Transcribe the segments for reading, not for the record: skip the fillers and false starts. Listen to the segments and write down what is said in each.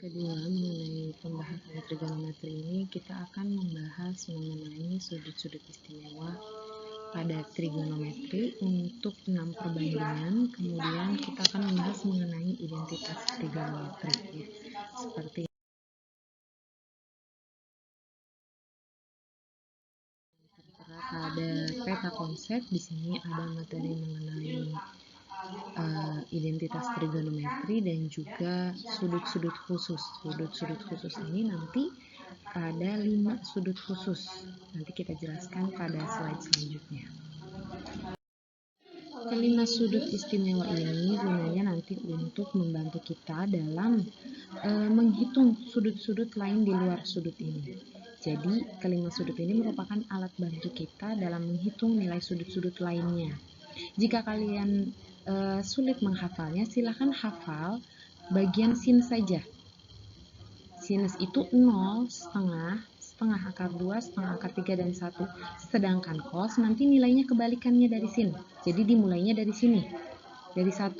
Kedua, mengenai pembahasan trigonometri ini, kita akan membahas mengenai sudut-sudut istimewa pada trigonometri untuk 6 perbandingan. Kemudian kita akan membahas mengenai identitas trigonometri, ya. Seperti tertera pada peta konsep, di sini ada materi mengenai identitas trigonometri dan juga sudut-sudut khusus. Sudut-sudut khusus ini nanti ada 5 sudut khusus. Nanti kita jelaskan pada slide selanjutnya. Kelima sudut istimewa ini gunanya nanti untuk membantu kita dalam menghitung sudut-sudut lain di luar sudut ini. Jadi, kelima sudut ini merupakan alat bantu kita dalam menghitung nilai sudut-sudut lainnya. Jika kalian sulit menghafalnya, silahkan hafal bagian sin saja. Sinus itu 0, setengah, setengah akar 2, setengah akar 3, dan 1. Sedangkan cos nanti nilainya kebalikannya dari sin. Jadi dimulainya dari sini. Dari 1,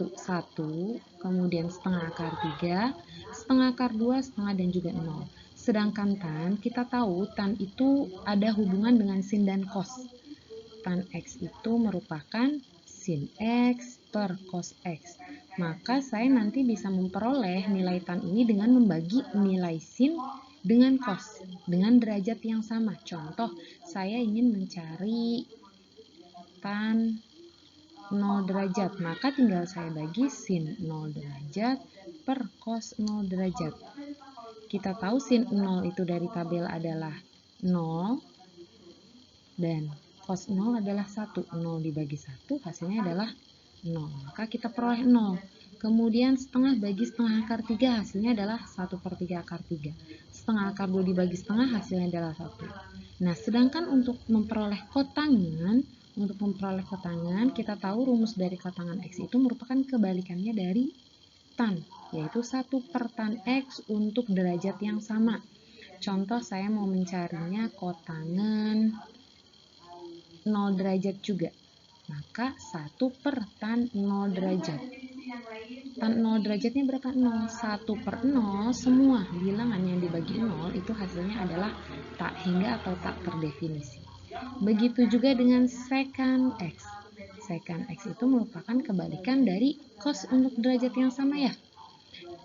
kemudian setengah akar 3, setengah akar 2, setengah, dan juga 0. Sedangkan tan, kita tahu tan itu ada hubungan dengan sin dan cos. Tan X itu merupakan sin X per cos X. Maka saya nanti bisa memperoleh nilai tan ini dengan membagi nilai sin dengan cos, dengan derajat yang sama. Contoh, saya ingin mencari tan 0 derajat, maka tinggal saya bagi sin 0 derajat per cos 0 derajat. Kita tahu sin 0 itu dari tabel adalah 0 dan cos 0 adalah 1. 0 dibagi 1 hasilnya adalah 0. Maka kita peroleh 0. Kemudian setengah bagi setengah akar 3 hasilnya adalah 1/3 akar 3. Setengah akar 2 dibagi setengah hasilnya adalah 1. Nah, sedangkan untuk memperoleh kotangan, kita tahu rumus dari kotangan X itu merupakan kebalikannya dari tan, yaitu 1 per tan X untuk derajat yang sama. Contoh, saya mau mencarinya kotangan 0 derajat juga. Maka 1 per tan 0 derajat. Tan 0 derajatnya berapa? 0. 1 per 0, semua bilangan yang dibagi 0 itu hasilnya adalah tak hingga atau tak terdefinisi. Begitu juga dengan secant X. Secant X itu merupakan kebalikan dari cos untuk derajat yang sama, ya.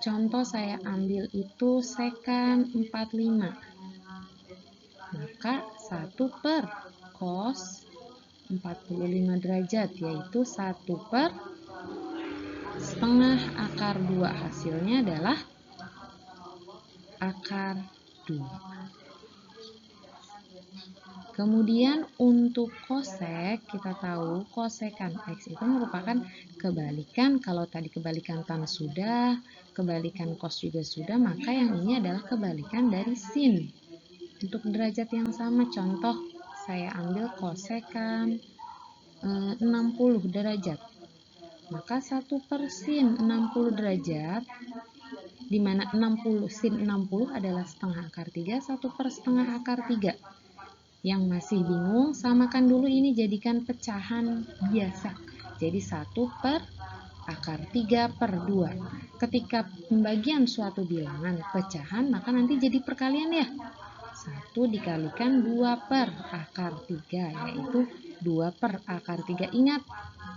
Contoh, saya ambil itu secant 45. Maka 1 per cos 45 derajat, yaitu 1 per setengah akar 2. Hasilnya adalah akar 2. Kemudian untuk kosek, kita tahu kosekan X itu merupakan kebalikan. Kalau tadi kebalikan tan sudah, kebalikan cos juga sudah, maka yang ini adalah kebalikan dari sin. Untuk derajat yang sama, contoh, saya ambil kosekan 60 derajat. Maka 1 per sin 60 derajat, di mana 60 sin 60 adalah setengah akar 3, 1 per setengah akar 3. Yang masih bingung, samakan dulu ini, jadikan pecahan biasa. Jadi 1 per akar 3 per 2. Ketika pembagian suatu bilangan pecahan, maka nanti jadi perkalian, ya. 1 dikalikan 2 per akar 3, yaitu 2 per akar 3. Ingat,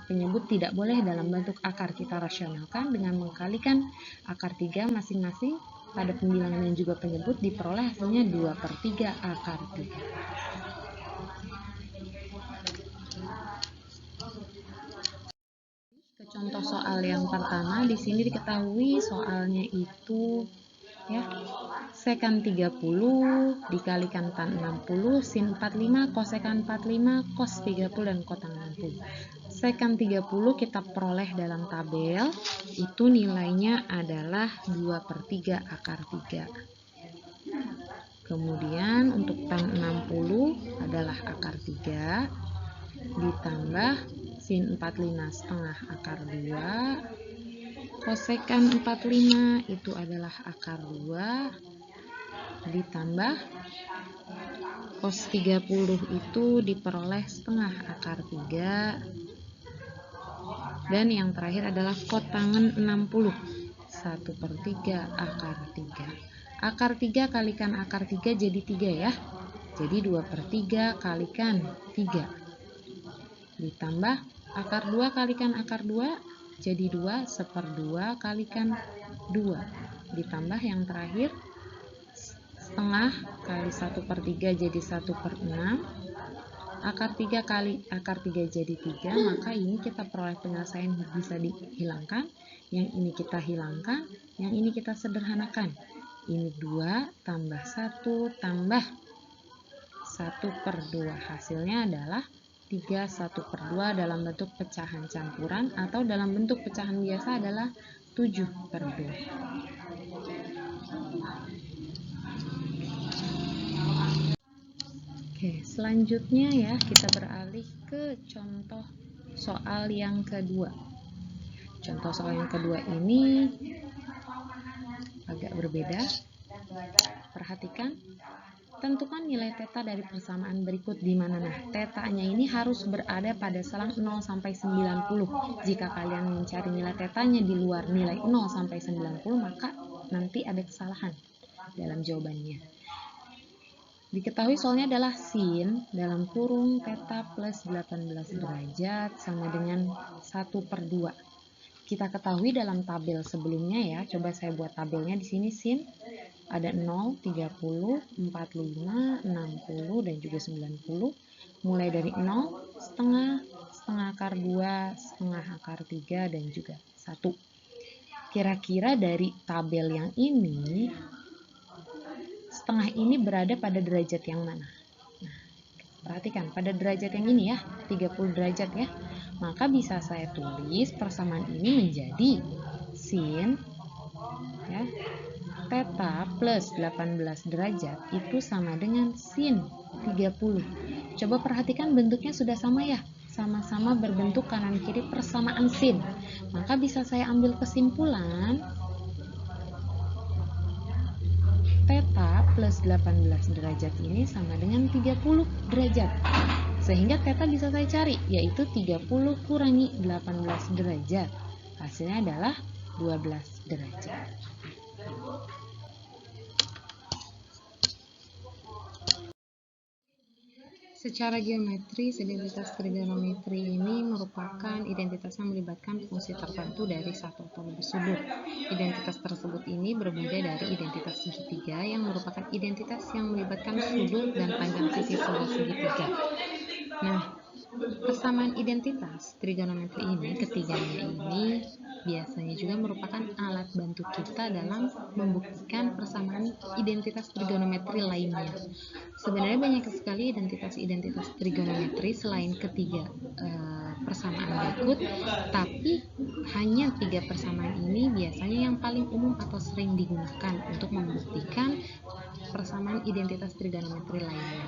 penyebut tidak boleh dalam bentuk akar. Kita rasionalkan dengan mengkalikan akar 3 masing-masing pada pembilangan dan juga penyebut, diperoleh hasilnya 2/3 akar 3. Ke contoh soal yang pertama, di sini diketahui soalnya itu, ya, secant 30 dikalikan tan 60, sin 45, kosekan 45, cos 30, dan kotangan 60. Secant 30 kita peroleh dalam tabel, itu nilainya adalah 2/3 akar 3. Kemudian untuk tan 60 adalah akar 3, ditambah sin 45 setengah akar 2, kosekan 45 itu adalah akar 2, ditambah cos 30 itu diperoleh setengah akar 3, dan yang terakhir adalah kotangan 60. 1/3 akar 3. Akar 3 kalikan akar 3 jadi 3 ya. Jadi 2/3 kalikan 3. Ditambah akar 2 kalikan akar 2 jadi 2, 1/2 kalikan 2. Ditambah yang terakhir setengah kali 1/3 jadi 1/6. Akar 3 kali akar 3 jadi 3, maka ini kita peroleh penyelesaian bisa dihilangkan. Yang ini kita hilangkan, yang ini kita sederhanakan. Ini 2 tambah 1 tambah 1/2. Hasilnya adalah 3 1/2 dalam bentuk pecahan campuran, atau dalam bentuk pecahan biasa adalah 7/2. Oke, selanjutnya ya kita beralih ke contoh soal yang kedua. Contoh soal yang kedua ini agak berbeda. Perhatikan, tentukan nilai theta dari persamaan berikut di mana tetanya ini harus berada pada selang 0 sampai 90. Jika kalian mencari nilai tetanya di luar nilai 0 sampai 90, maka nanti ada kesalahan dalam jawabannya. Diketahui soalnya adalah sin dalam kurung theta plus 18 derajat sama dengan 1/2. Kita ketahui dalam tabel sebelumnya ya, coba saya buat tabelnya di sini. Sin ada 0, 30, 45, 60, dan juga 90. Mulai dari 0, setengah, setengah akar 2, setengah akar 3, dan juga 1. Kira-kira dari tabel yang ini, setengah ini berada pada derajat yang mana? Nah, perhatikan, pada derajat yang ini ya, 30 derajat ya. Maka bisa saya tulis persamaan ini menjadi sin ya, theta plus 18 derajat itu sama dengan sin 30. Coba perhatikan bentuknya sudah sama ya, sama-sama berbentuk kanan kiri persamaan sin. Maka bisa saya ambil kesimpulan theta plus 18 derajat ini sama dengan 30 derajat. Sehingga theta bisa saya cari, yaitu 30 kurangi 18 derajat. Hasilnya adalah 12 derajat. Secara geometris, identitas trigonometri ini merupakan identitas yang melibatkan fungsi tertentu dari satu atau lebih sudut. Identitas tersebut ini berbeda dari identitas segitiga yang merupakan identitas yang melibatkan sudut dan panjang sisi sebuah segitiga. Nah, persamaan identitas trigonometri ini, ketiganya ini biasanya juga merupakan alat bantu kita dalam membuktikan persamaan identitas trigonometri lainnya. Sebenarnya banyak sekali identitas-identitas trigonometri selain ketiga persamaan berikut, tapi hanya 3 persamaan ini biasanya yang paling umum atau sering digunakan untuk membuktikan persamaan identitas trigonometri lainnya.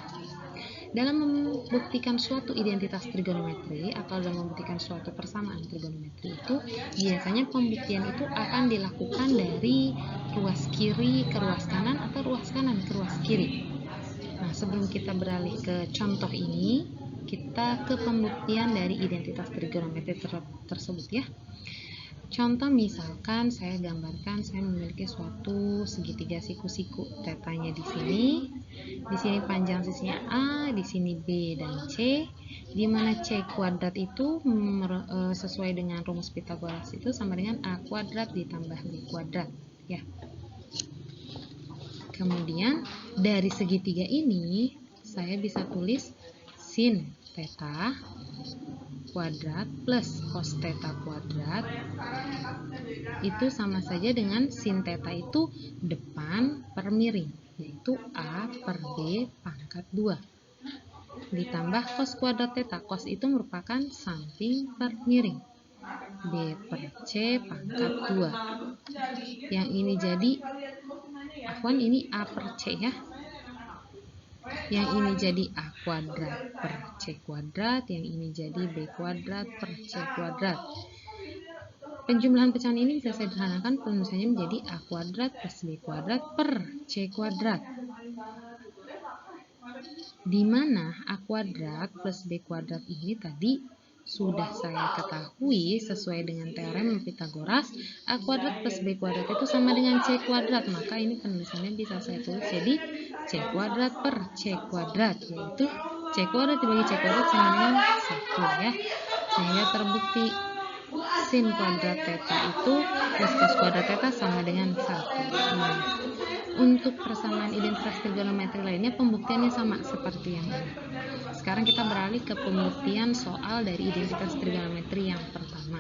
Dalam membuktikan suatu identitas trigonometri atau dalam membuktikan suatu persamaan trigonometri itu, biasanya pembuktian itu akan dilakukan dari ruas kiri ke ruas kanan atau ruas kanan ke ruas kiri. Nah, sebelum kita beralih ke contoh ini, kita ke pembuktian dari identitas trigonometri tersebut ya. Contoh misalkan saya gambarkan saya memiliki suatu segitiga siku-siku. Tetanya di sini panjang sisinya A, di sini B dan C, di mana C kuadrat itu sesuai dengan rumus Pythagoras itu sama dengan A kuadrat ditambah B kuadrat ya. Kemudian dari segitiga ini saya bisa tulis sin theta kuadrat plus cos theta kuadrat itu sama saja dengan sin theta itu depan per miring, yaitu A per B pangkat 2 ditambah cos kuadrat theta. Cos itu merupakan samping per miring, B per C pangkat 2. Yang ini jadi ini A per C ya. Yang ini jadi A kuadrat per C kuadrat, yang ini jadi B kuadrat per C kuadrat. Penjumlahan pecahan ini bisa saya sederhanakan, penulisannya menjadi A kuadrat plus B kuadrat per C kuadrat. Di mana A kuadrat plus B kuadrat ini tadi sudah saya ketahui sesuai dengan teorem Pythagoras, A kuadrat plus B kuadrat itu sama dengan C kuadrat. Maka ini penulisannya bisa saya tulis jadi C kuadrat per C kuadrat, yaitu C kuadrat dibagi C kuadrat sama dengan 1 ya. Sehingga terbukti sin kuadrat theta itu plus cos kuadrat theta sama dengan 1. Nah, untuk persamaan identitas trigonometri lainnya pembuktiannya sama seperti yang ini. Sekarang kita beralih ke pembuktian soal dari identitas trigonometri yang pertama.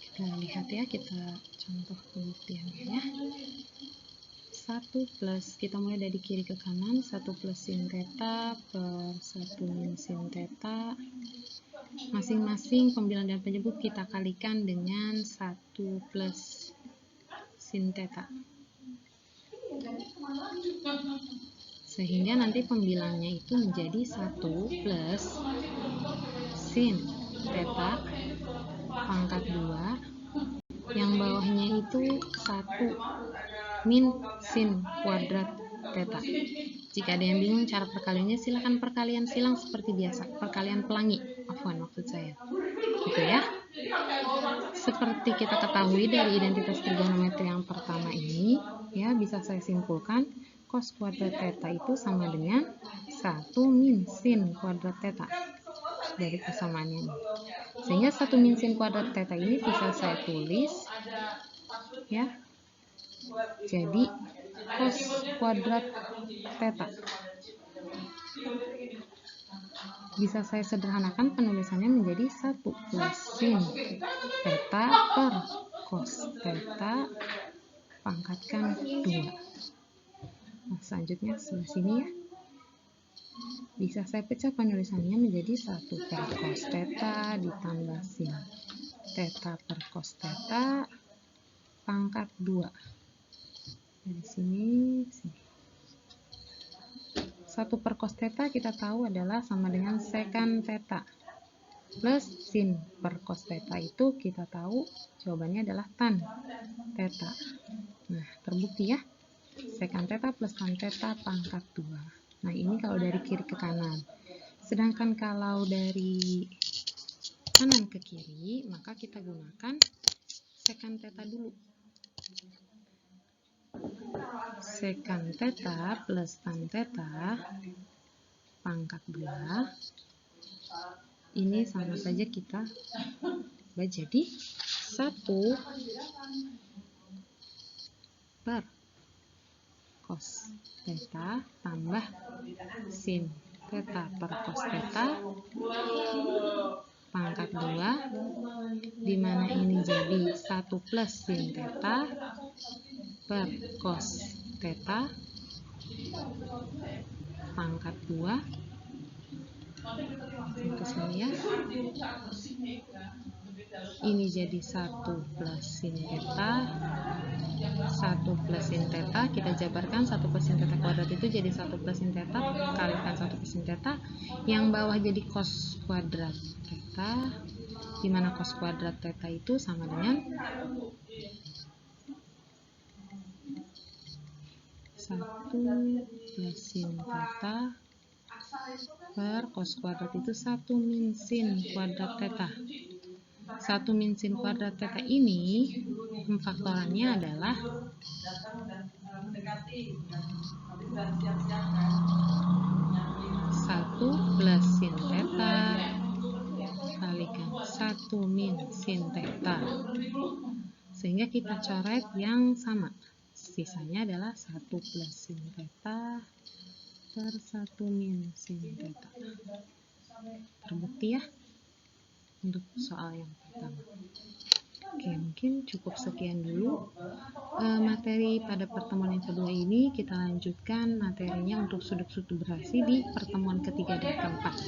Kita lihat ya, kita contoh pembuktiannya ya. 1 plus, kita mulai dari kiri ke kanan, 1 plus sin theta per 1 min sin theta. Masing-masing pembilang dan penyebut kita kalikan dengan 1 plus sin theta. Sehingga nanti pembilangnya itu menjadi 1 plus sin theta pangkat 2, yang bawahnya itu 1 min sin kuadrat theta. Jika ada yang bingung cara perkaliannya, silakan perkalian silang seperti biasa, perkalian pelangi, maksud saya, gitu ya. Seperti kita ketahui dari identitas trigonometri yang pertama ini, ya, bisa saya simpulkan cos kuadrat theta itu sama dengan 1 min sin kuadrat theta dari persamaannya ini. Sehingga 1 min sin kuadrat theta ini bisa saya tulis ya, jadi cos kuadrat theta. Bisa saya sederhanakan penulisannya menjadi 1 plus sin theta per cos theta pangkatkan 2. Nah, selanjutnya sebelah sini ya. Bisa saya pecah penulisannya menjadi 1 per cos theta ditambah sin theta per cos theta pangkat 2. Dari sini. 1 per cos theta kita tahu adalah sama dengan secant theta. Plus sin per cos theta itu kita tahu jawabannya adalah tan theta. Nah, terbukti ya. Secant theta plus tan theta pangkat 2. Nah, ini kalau dari kiri ke kanan. Sedangkan kalau dari kanan ke kiri, maka kita gunakan secant theta dulu. Secant theta plus tan theta pangkat 2. Ini sama saja kita ubah jadi 1 per cos theta tambah sin theta per cos theta pangkat 2, dimana ini jadi 1 plus sin theta per cos theta pangkat 2. Ke sini ya. Ini jadi 1 plus sin theta. 1 plus sin theta, kita jabarkan 1 plus sin theta kuadrat itu jadi 1 plus sin theta kalikan 1 plus sin theta. Yang bawah jadi cos kuadrat theta, dimana cos kuadrat theta itu sama dengan 1 plus sin theta per cos kuadrat itu 1 min sin kuadrat theta. 1 min sin kuadrat theta ini faktorannya adalah 1 plus sin theta kalikan 1 min sin theta. Sehingga kita coret yang sama. Sisanya adalah 1 plus sin theta per 1 min sin theta. Terbukti ya untuk soal yang pertama. Oke, mungkin cukup sekian dulu materi pada pertemuan yang kedua ini. Kita lanjutkan materinya untuk sudut subtraksi di pertemuan ketiga dan keempat.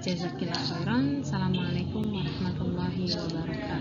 Jazakillah khairan. Assalamualaikum warahmatullahi wabarakatuh.